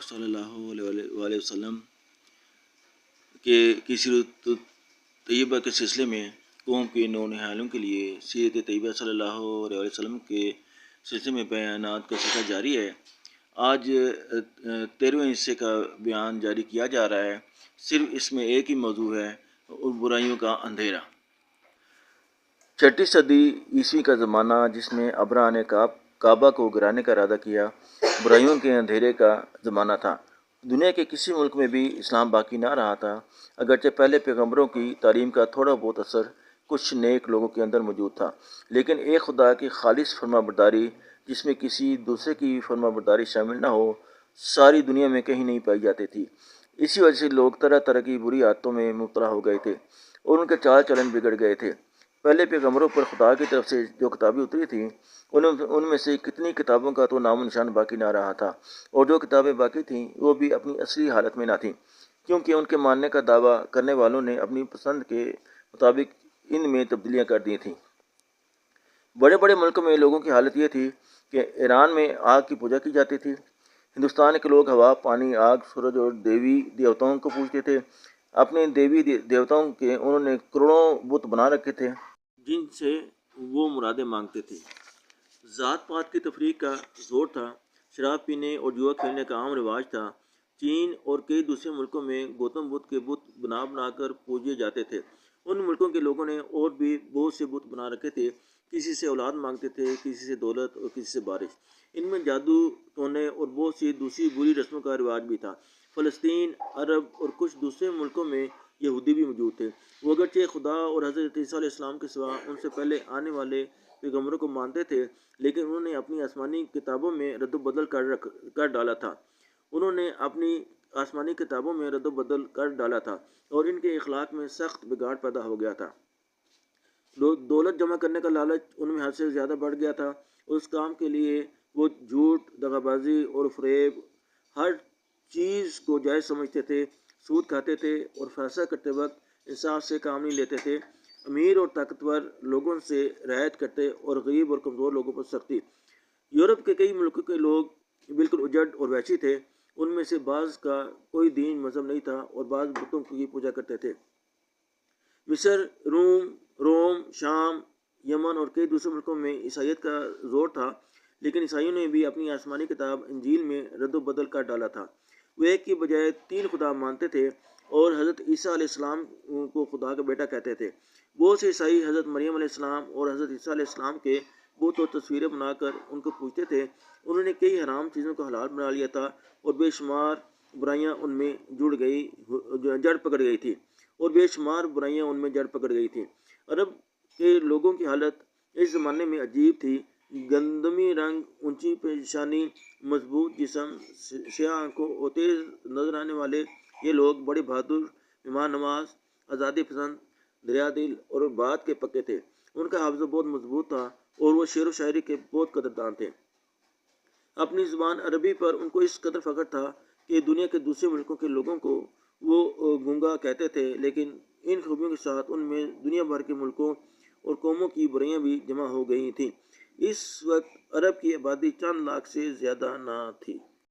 صلی اللہ علیہ وسلم کی سیرت طیبہ کے سلسلے میں قوم کے نونہالوں کے لیے سیرت طیبہ صلی اللہ علیہ وسلم کے سلسلے میں بیانات کا سلسلہ جاری ہے۔ آج 13ویں حصے کا بیان جاری کیا جا رہا ہے۔ صرف اس میں ایک ہی موضوع ہے اور برائیوں کا اندھیرا۔ 6 صدی عیسوی کا زمانہ جس میں ابرہہ نے کعبہ کو گرانے کا ارادہ کیا، برائیوں کے اندھیرے کا زمانہ تھا۔ دنیا کے کسی ملک میں بھی اسلام باقی نہ رہا تھا، اگرچہ پہلے پیغمبروں کی تعلیم کا تھوڑا بہت اثر کچھ نیک لوگوں کے اندر موجود تھا، لیکن ایک خدا کی خالص فرما برداری جس میں کسی دوسرے کی فرما برداری شامل نہ ہو، ساری دنیا میں کہیں نہیں پائی جاتی تھی۔ اسی وجہ سے لوگ طرح طرح کی بری عادتوں میں مبتلا ہو گئے تھے اور ان کے چال چلن بگڑ گئے تھے۔ پہلے پیغمبروں پر خدا کی طرف سے جو کتابیں اتری تھیں، ان میں سے کتنی کتابوں کا تو نام و نشان باقی نہ رہا تھا، اور جو کتابیں باقی تھیں وہ بھی اپنی اصلی حالت میں نہ تھیں، کیونکہ ان کے ماننے کا دعویٰ کرنے والوں نے اپنی پسند کے مطابق ان میں تبدیلیاں کر دی تھیں۔ بڑے بڑے ملکوں میں لوگوں کی حالت یہ تھی کہ ایران میں آگ کی پوجا کی جاتی تھی۔ ہندوستان کے لوگ ہوا، پانی، آگ، سورج اور دیوی دیوتاؤں کو پوجتے تھے۔ اپنے دیوی دیوتاؤں کے انہوں نے کروڑوں بت بنا رکھے تھے جن سے وہ مرادیں مانگتے تھے۔ ذات پات کی تفریق کا زور تھا، شراب پینے اور جوا کھیلنے کا عام رواج تھا۔ چین اور کئی دوسرے ملکوں میں گوتم بدھ کے بت بنا کر پوجے جاتے تھے۔ ان ملکوں کے لوگوں نے اور بھی بہت سے بت بنا رکھے تھے، کسی سے اولاد مانگتے تھے، کسی سے دولت اور کسی سے بارش۔ ان میں جادو ٹونے اور بہت سی دوسری بری رسموں کا رواج بھی تھا۔ فلسطین، عرب اور کچھ دوسرے ملکوں میں یہودی بھی موجود تھے۔ وہ اگرچہ خدا اور حضرت عیسیٰ علیہ السلام کے سوا ان سے پہلے آنے والے پیغمبروں کو مانتے تھے، لیکن انہوں نے اپنی آسمانی کتابوں میں رد و بدل کر ڈالا تھا۔ اور ان کے اخلاق میں سخت بگاڑ پیدا ہو گیا تھا۔ دولت جمع کرنے کا لالچ ان میں حد سے زیادہ بڑھ گیا تھا، اور اس کام کے لیے وہ جھوٹ، دغا بازی اور فریب، ہر چیز کو جائز سمجھتے تھے، سود کھاتے تھے اور فیصلہ کرتے وقت انصاف سے کام نہیں لیتے تھے، امیر اور طاقتور لوگوں سے رعایت کرتے اور غریب اور کمزور لوگوں پر سختی۔ یورپ کے کئی ملکوں کے لوگ بالکل اجڑ اور وحشی تھے۔ ان میں سے بعض کا کوئی دین مذہب نہیں تھا اور بعض بتوں کی پوجا کرتے تھے۔ مصر، روم، شام، یمن اور کئی دوسرے ملکوں میں عیسائیت کا زور تھا، لیکن عیسائیوں نے بھی اپنی آسمانی کتاب انجیل میں رد و بدل کر ڈالا تھا۔ وہ ایک کی بجائے 3 خدا مانتے تھے اور حضرت عیسیٰ علیہ السلام کو خدا کا بیٹا کہتے تھے۔ بہت سے عیسائی حضرت مریم علیہ السلام اور حضرت عیسیٰ علیہ السلام کے بت اور تصویریں بنا کر ان کو پوجتے تھے۔ انہوں نے کئی حرام چیزوں کو حلال بنا لیا تھا اور بے شمار برائیاں ان میں جڑ پکڑ گئی تھی۔ عرب کے لوگوں کی حالت اس زمانے میں عجیب تھی۔ گندمی رنگ، اونچی پیشانی، مضبوط جسم، سیاہ آنکھوں اور تیز نظر آنے والے یہ لوگ بڑے بہادر، مہمان نواز، آزادی پسند، دریا دل اور بات کے پکے تھے۔ ان کا حافظہ بہت مضبوط تھا اور وہ شعر و شاعری کے بہت قدردان تھے۔ اپنی زبان عربی پر ان کو اس قدر فخر تھا کہ دنیا کے دوسرے ملکوں کے لوگوں کو وہ گونگا کہتے تھے، لیکن ان خوبیوں کے ساتھ ان میں دنیا بھر کے ملکوں اور قوموں کی برائیاں بھی جمع ہو گئی تھیں۔ اس وقت عرب کی آبادی چند لاکھ سے زیادہ نہ تھی۔